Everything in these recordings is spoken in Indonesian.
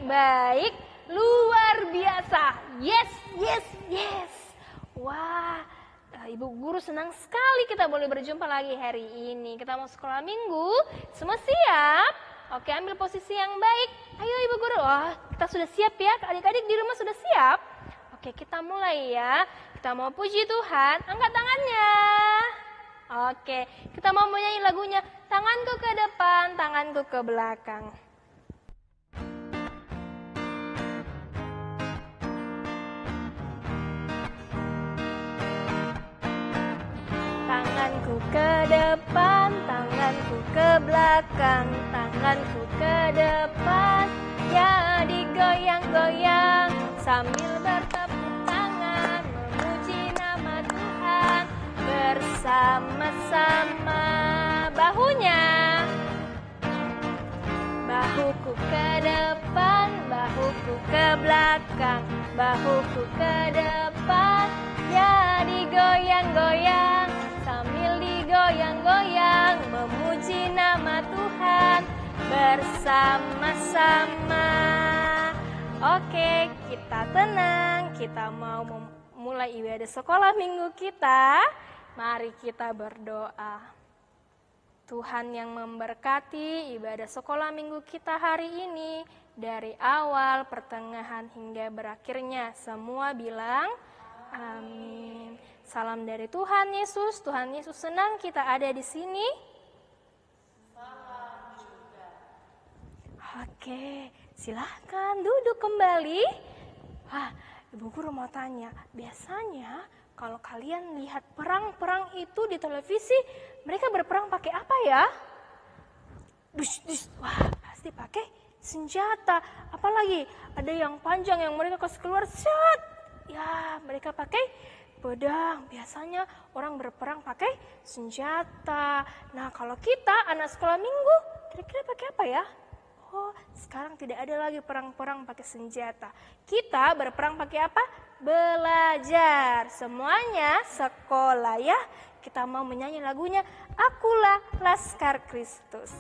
baik, luar biasa. Yes, yes, yes. Wah, Ibu Guru senang sekali kita boleh berjumpa lagi hari ini. Kita mau sekolah minggu, semua siap? Oke, ambil posisi yang baik. Ayo Ibu Guru, kita sudah siap ya? Adik-adik di rumah sudah siap? Oke, kita mulai ya. Kita mau puji Tuhan, angkat tangannya. Oke, kita mau menyanyi lagunya, tanganku ke depan, tanganku ke belakang. Tanganku ke depan, tanganku ke belakang, tanganku ke depan, ya digoyang-goyang sambil bertepuk tangan, memuji nama Tuhan bersama-sama. Bahunya, bahuku ke depan, bahuku ke belakang, bahuku ke depan, ya digoyang-goyang sambil digoyang-goyang, memuji nama Tuhan bersama-sama. Oke, kita tenang, kita mau memulai ibadah sekolah minggu kita. Mari kita berdoa. Tuhan yang memberkati ibadah sekolah minggu kita hari ini, dari awal, pertengahan hingga berakhirnya, semua bilang amin. Salam dari Tuhan Yesus. Tuhan Yesus senang kita ada di sini. Salam juga. Oke, silahkan duduk kembali. Ibu Guru mau tanya, biasanya kalau kalian lihat perang-perang itu di televisi, mereka berperang pakai apa ya? Wah, pasti pakai senjata. Apalagi ada yang panjang yang mereka kasih keluar, set. Ya, mereka pakai pedang. Biasanya orang berperang pakai senjata. Nah, kalau kita anak sekolah minggu, kira-kira pakai apa ya? Oh, sekarang tidak ada lagi perang-perang pakai senjata. Kita berperang pakai apa? Belajar. Semuanya sekolah ya. Kita mau menyanyi lagunya, Akulah Laskar Kristus.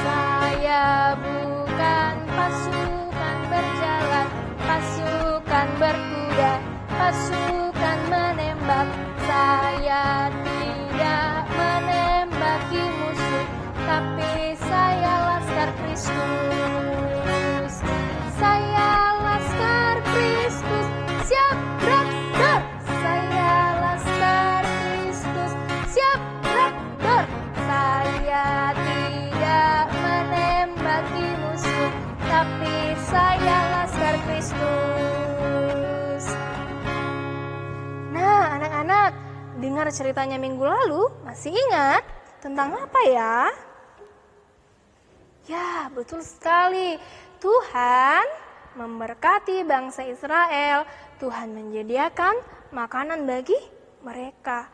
Saya bukan pasukan berjalan, pasukan berkuda, pasukan menembak. Saya tidak menembaki musuh, tapi saya Laskar Kristus. Saya Laskar Kristus, siap berakhir. Saya Laskar Kristus, siap berakhir. Saya tidak menembaki musuh, tapi saya Laskar Kristus. Nah, anak-anak, dengar ceritanya minggu lalu, masih ingat tentang apa ya? Ya, betul sekali. Tuhan memberkati bangsa Israel. Tuhan menyediakan makanan bagi mereka.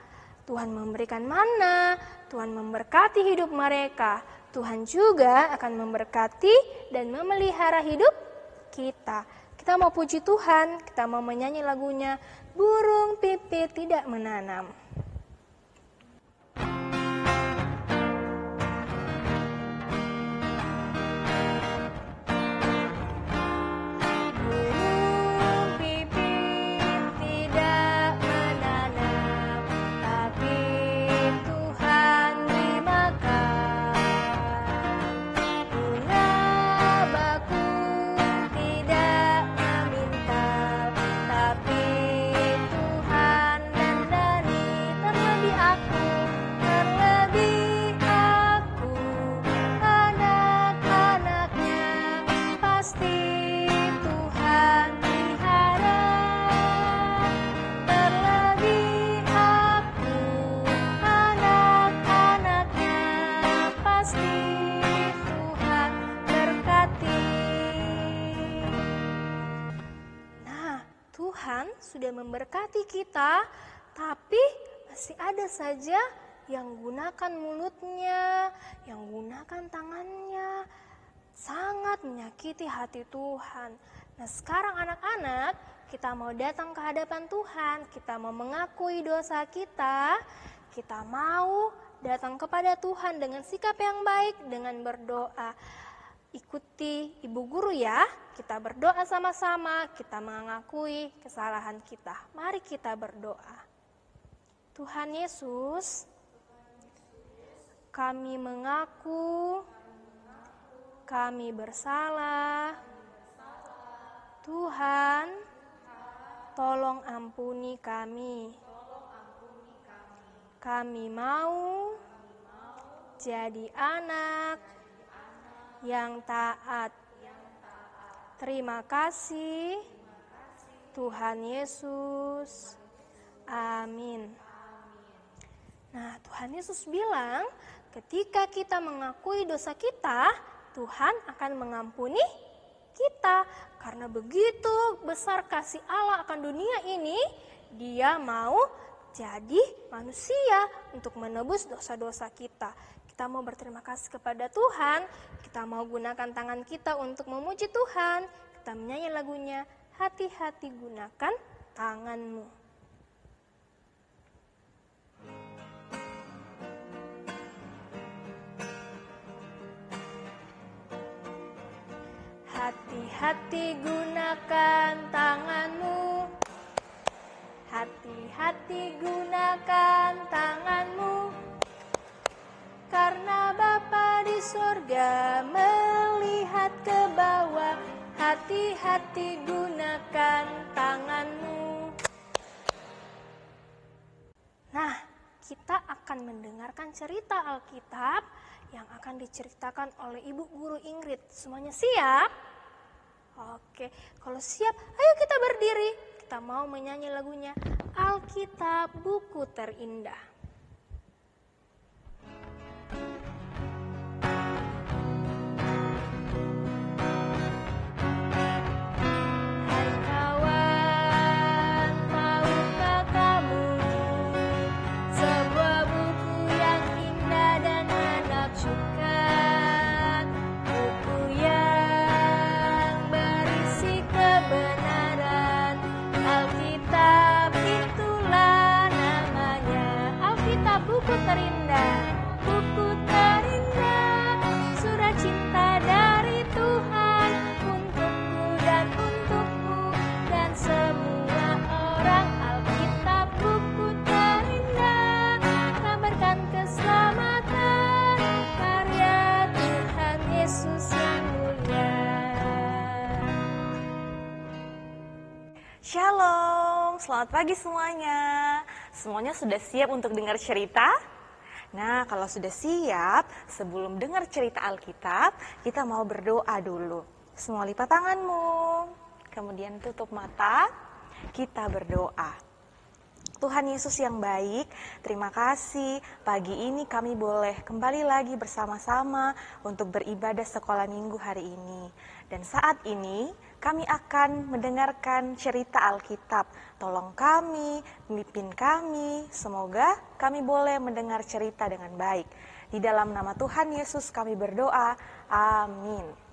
Tuhan memberikan mana, Tuhan memberkati hidup mereka. Tuhan juga akan memberkati dan memelihara hidup kita. Kita mau puji Tuhan, kita mau menyanyi lagunya, Burung Pipit Tidak Menanam. Sudah memberkati kita, tapi masih ada saja yang gunakan mulutnya, yang gunakan tangannya. sangat menyakiti hati Tuhan. Nah, sekarang anak-anak, kita mau datang ke hadapan Tuhan, kita mau mengakui dosa kita mau datang kepada Tuhan dengan sikap yang baik, dengan berdoa. Ikuti ibu guru ya, kita berdoa sama-sama, kita mengakui kesalahan kita. Mari kita berdoa. Tuhan Yesus, kami mengaku kami bersalah. Tuhan, tolong ampuni kami. Kami mau jadi anak yang taat. Terima kasih, Tuhan Yesus. Amin. Nah, Tuhan Yesus bilang, ketika kita mengakui dosa kita, Tuhan akan mengampuni kita. Karena begitu besar kasih Allah akan dunia ini, Dia mau jadi manusia untuk menebus dosa-dosa kita. Kita mau berterima kasih kepada Tuhan, kita mau gunakan tangan kita untuk memuji Tuhan. Kita menyanyi lagunya, hati-hati gunakan tanganmu. Hati-hati gunakan tanganmu. Hati-hati gunakan tanganmu, karena Bapa di sorga melihat ke bawah. Hati-hati gunakan tanganmu. Nah, kita akan mendengarkan cerita Alkitab yang akan diceritakan oleh Ibu Guru Ingrid. Semuanya siap? Oke, kalau siap, ayo kita berdiri. Kita mau menyanyi lagunya Alkitab Buku Terindah. Hai kawan, tahukah kamu sebuah buku yang indah dan menakjubkan, buku yang berisi kebenaran. Alkitab itulah namanya, Alkitab Buku Terindah. Buku terindah, surat cinta dari Tuhan untukku dan untukmu dan semua orang. Alkitab Buku Terindah, kabarkan keselamatan, karya Tuhan Yesus yang mulia. Shalom, selamat pagi semuanya. Semuanya sudah siap untuk dengar cerita? Nah, kalau sudah siap, sebelum dengar cerita Alkitab, kita mau berdoa dulu. Semua lipat tanganmu, kemudian tutup mata, kita berdoa. Tuhan Yesus yang baik, terima kasih pagi ini kami boleh kembali lagi bersama-sama untuk beribadah sekolah minggu hari ini. Dan saat ini kami akan mendengarkan cerita Alkitab. Tolong kami, pimpin kami, semoga kami boleh mendengar cerita dengan baik. Di dalam nama Tuhan Yesus kami berdoa, amin.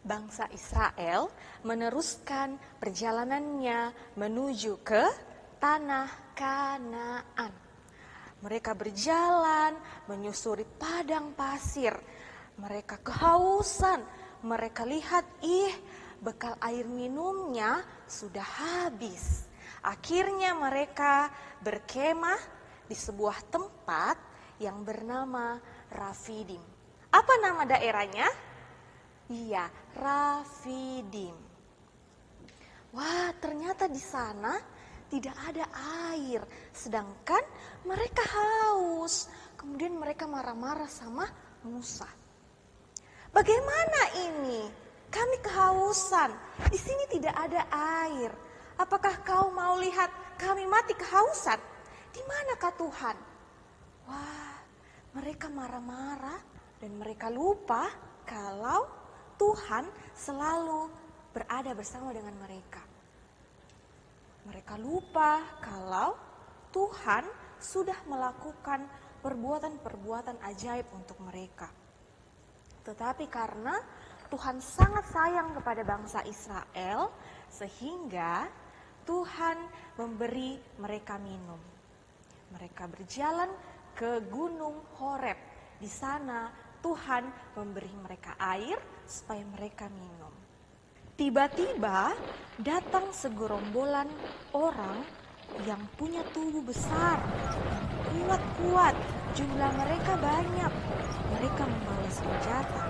Bangsa Israel meneruskan perjalanannya menuju ke tanah Kanaan. Mereka berjalan menyusuri padang pasir. Mereka kehausan. Mereka lihat, bekal air minumnya sudah habis. Akhirnya mereka berkemah di sebuah tempat yang bernama Rafidim. Apa nama daerahnya? Iya, Rafidim. Wah, ternyata di sana tidak ada air, sedangkan mereka haus. Kemudian mereka marah-marah sama Musa. Bagaimana ini? Kami kehausan. Di sini tidak ada air. Apakah kau mau lihat kami mati kehausan? Di manakah Tuhan? Wah, mereka marah-marah dan mereka lupa kalau Tuhan selalu berada bersama dengan mereka. Mereka lupa kalau Tuhan sudah melakukan perbuatan-perbuatan ajaib untuk mereka. Tetapi karena Tuhan sangat sayang kepada bangsa Israel, sehingga Tuhan memberi mereka minum. Mereka berjalan ke Gunung Horeb. Di sana Tuhan memberi mereka air supaya mereka minum. Tiba-tiba datang segerombolan orang yang punya tubuh besar, kuat-kuat, jumlah mereka banyak. Mereka membawa senjata.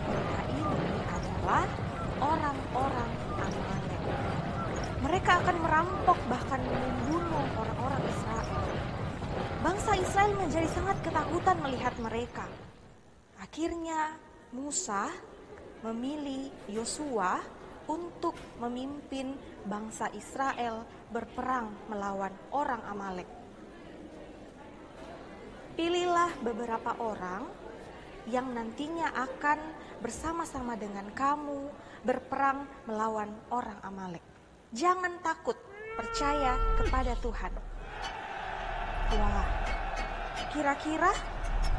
Mereka ini adalah orang-orang Amalek. Mereka akan merampok bahkan membunuh orang-orang Israel. Bangsa Israel menjadi sangat ketakutan melihat mereka. Akhirnya Musa memilih Yosua untuk memimpin bangsa Israel berperang melawan orang Amalek. Pilihlah beberapa orang yang nantinya akan bersama-sama dengan kamu berperang melawan orang Amalek. Jangan takut, percaya kepada Tuhan. Wah, kira-kira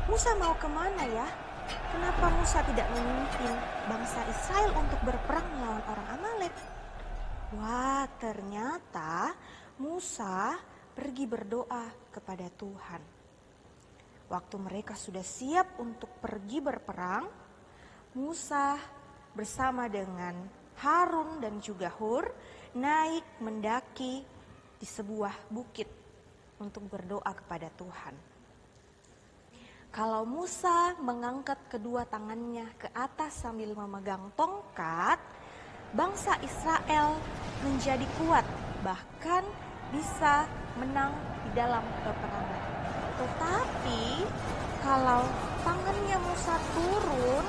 Musa mau kemana ya? Kenapa Musa tidak memimpin bangsa Israel untuk berperang melawan orang Amalek? Wah, ternyata Musa pergi berdoa kepada Tuhan. Waktu mereka sudah siap untuk pergi berperang, Musa bersama dengan Harun dan juga Hur naik mendaki di sebuah bukit untuk berdoa kepada Tuhan. Kalau Musa mengangkat kedua tangannya ke atas sambil memegang tongkat, bangsa Israel menjadi kuat, bahkan bisa menang di dalam peperangan. Tetapi kalau tangannya Musa turun,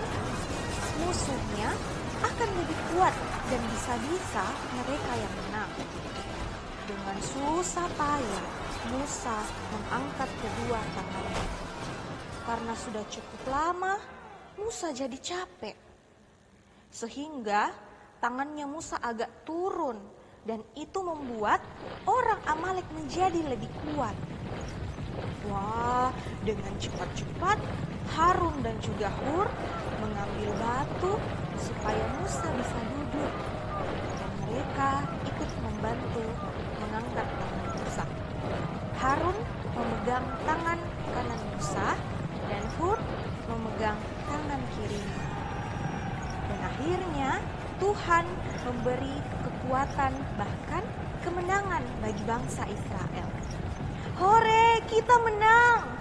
musuhnya akan lebih kuat dan bisa-bisa mereka yang menang. Dengan susah payah Musa mengangkat kedua tangannya. Karena sudah cukup lama, Musa jadi capek. Sehingga tangannya Musa agak turun dan itu membuat orang Amalek menjadi lebih kuat. Wah, dengan cepat-cepat Harun dan juga Hur mengambil batu supaya Musa bisa duduk. Dan mereka ikut membantu mengangkat tangan Musa. Harun memegang tangan kanan Musa dan Hur memegang tangan kirinya. Dan akhirnya Tuhan memberi kekuatan bahkan kemenangan bagi bangsa Israel. Hore, kita menang!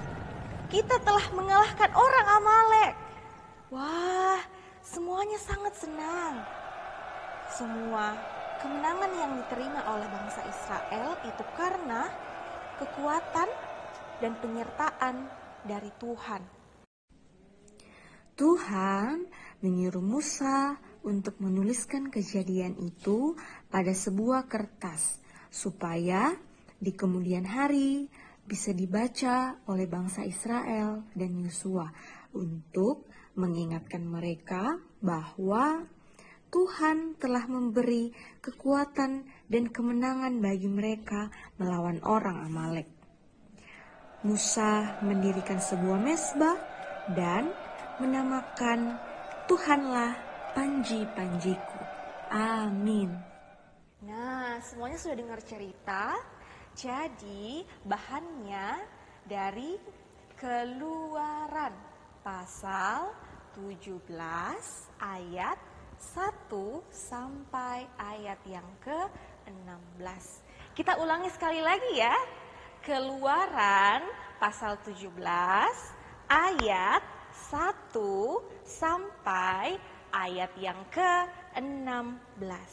Kita telah mengalahkan orang Amalek. Wah, semuanya sangat senang. Semua kemenangan yang diterima oleh bangsa Israel itu karena kekuatan dan penyertaan dari Tuhan. Tuhan menyuruh Musa untuk menuliskan kejadian itu pada sebuah kertas supaya di kemudian hari bisa dibaca oleh bangsa Israel dan Yosua untuk mengingatkan mereka bahwa Tuhan telah memberi kekuatan dan kemenangan bagi mereka melawan orang Amalek. Musa mendirikan sebuah mezbah dan menamakan Tuhanlah panji-panjiku. Amin. Nah, semuanya sudah dengar cerita. Jadi bahannya dari Keluaran pasal 17 ayat 1 sampai ayat yang ke-16. Kita ulangi sekali lagi ya. Keluaran pasal 17 ayat 1 sampai ayat yang ke-16.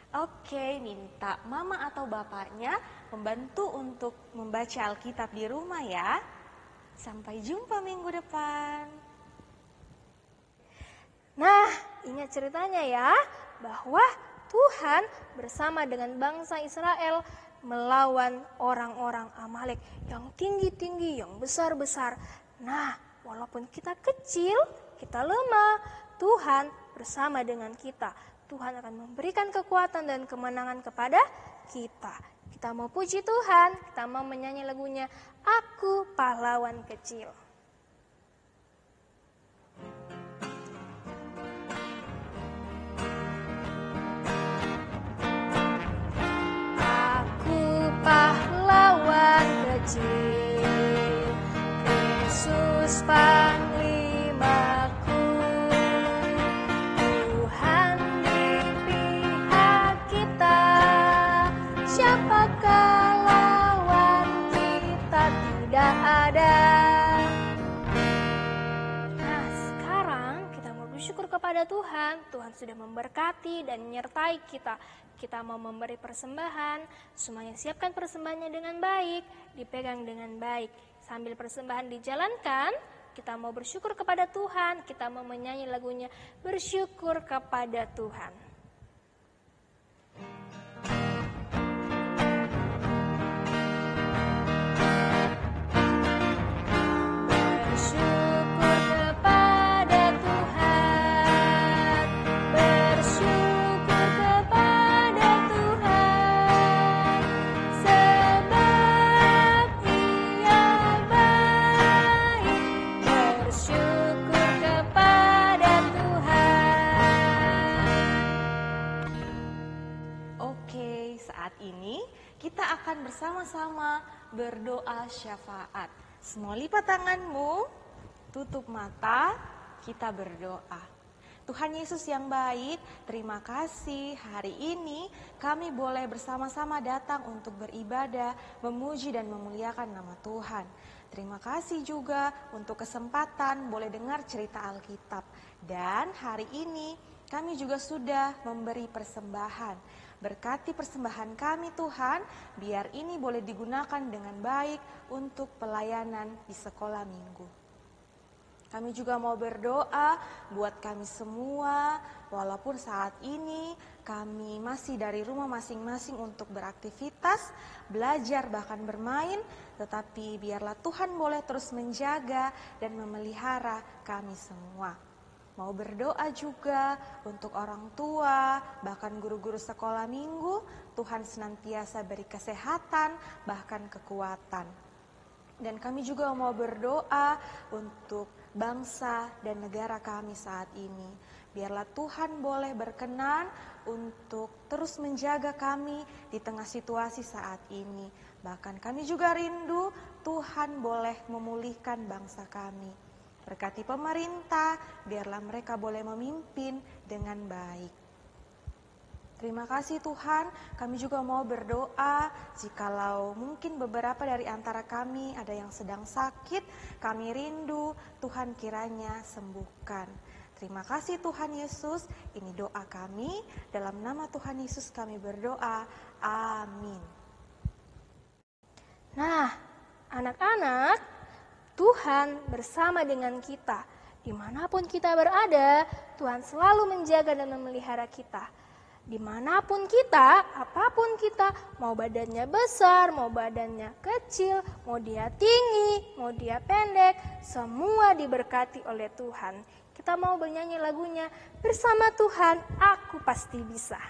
Oke, minta mama atau bapaknya membantu untuk membaca Alkitab di rumah ya. Sampai jumpa minggu depan. Nah, ingat ceritanya ya, bahwa Tuhan bersama dengan bangsa Israel melawan orang-orang Amalek yang tinggi-tinggi, yang besar-besar. Nah, walaupun kita kecil, kita lemah, Tuhan bersama dengan kita. Tuhan akan memberikan kekuatan dan kemenangan kepada kita. Kita mau puji Tuhan, kita mau menyanyi lagunya Aku Pahlawan Kecil. kepada Tuhan, Tuhan sudah memberkati dan menyertai kita. Kita mau memberi persembahan, semuanya siapkan persembahannya dengan baik, dipegang dengan baik. Sambil persembahan dijalankan, kita mau bersyukur kepada Tuhan, kita mau menyanyi lagunya bersyukur kepada Tuhan. Kita akan bersama-sama berdoa syafaat. Semua lipat tanganmu, tutup mata, kita berdoa. Tuhan Yesus yang baik, terima kasih hari ini kami boleh bersama-sama datang untuk beribadah, memuji dan memuliakan nama Tuhan. Terima kasih juga untuk kesempatan boleh dengar cerita Alkitab. Dan hari ini kami juga sudah memberi persembahan. Berkati persembahan kami Tuhan, biar ini boleh digunakan dengan baik untuk pelayanan di sekolah minggu. Kami juga mau berdoa buat kami semua, walaupun saat ini kami masih dari rumah masing-masing untuk beraktivitas, belajar bahkan bermain, tetapi biarlah Tuhan boleh terus menjaga dan memelihara kami semua. Mau berdoa juga untuk orang tua, bahkan guru-guru sekolah minggu, Tuhan senantiasa beri kesehatan, bahkan kekuatan. Dan kami juga mau berdoa untuk bangsa dan negara kami saat ini. Biarlah Tuhan boleh berkenan untuk terus menjaga kami di tengah situasi saat ini. Bahkan kami juga rindu Tuhan boleh memulihkan bangsa kami. Berkati pemerintah, biarlah mereka boleh memimpin dengan baik. Terima kasih Tuhan, kami juga mau berdoa, jikalau mungkin beberapa dari antara kami ada yang sedang sakit, kami rindu Tuhan kiranya sembuhkan. Terima kasih Tuhan Yesus, ini doa kami, dalam nama Tuhan Yesus kami berdoa, amin. Nah, anak-anak, Tuhan bersama dengan kita. Dimanapun kita berada, Tuhan selalu menjaga dan memelihara kita. Dimanapun kita, apapun kita, mau badannya besar, mau badannya kecil, mau dia tinggi, mau dia pendek, semua diberkati oleh Tuhan. Kita mau bernyanyi lagunya, bersama Tuhan aku pasti bisa.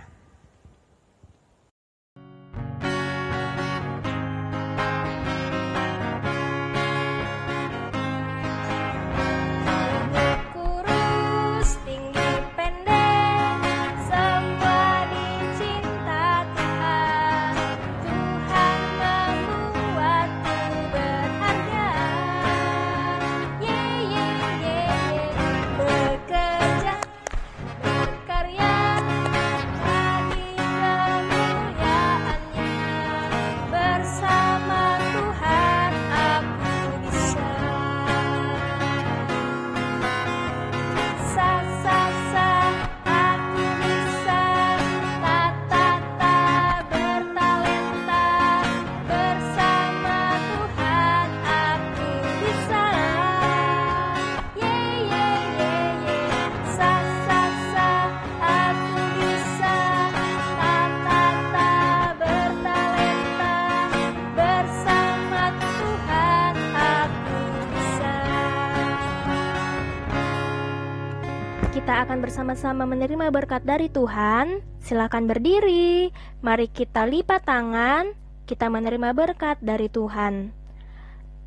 Kita akan bersama-sama menerima berkat dari Tuhan. Silakan berdiri. Mari kita lipat tangan. Kita menerima berkat dari Tuhan.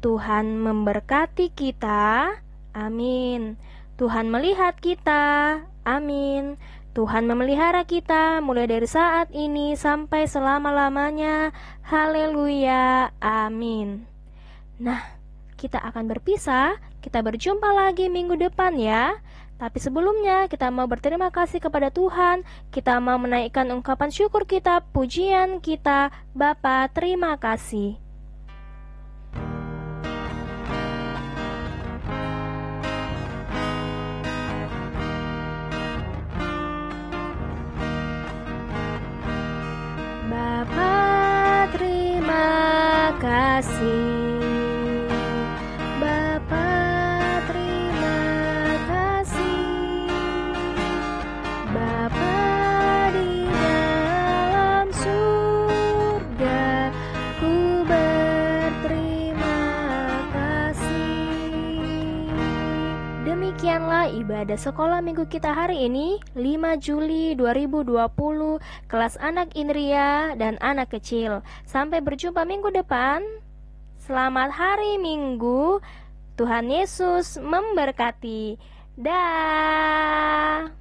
Tuhan memberkati kita. Amin. Tuhan melihat kita. Amin. Tuhan memelihara kita mulai dari saat ini sampai selama-lamanya. Haleluya. Amin. Nah, kita akan berpisah. Kita berjumpa lagi minggu depan ya. Tapi sebelumnya kita mau berterima kasih kepada Tuhan. Kita mau menaikkan ungkapan syukur kita, pujian kita. Bapa, terima kasih. kasih. Bapa, terima kasih. Bapa di dalam surga, ku berterima kasih. Demikianlah ibadah sekolah minggu kita hari ini, 5 Juli 2020, kelas anak Indria dan anak kecil. Sampai berjumpa minggu depan. Selamat hari Minggu. Tuhan Yesus memberkati. Dah.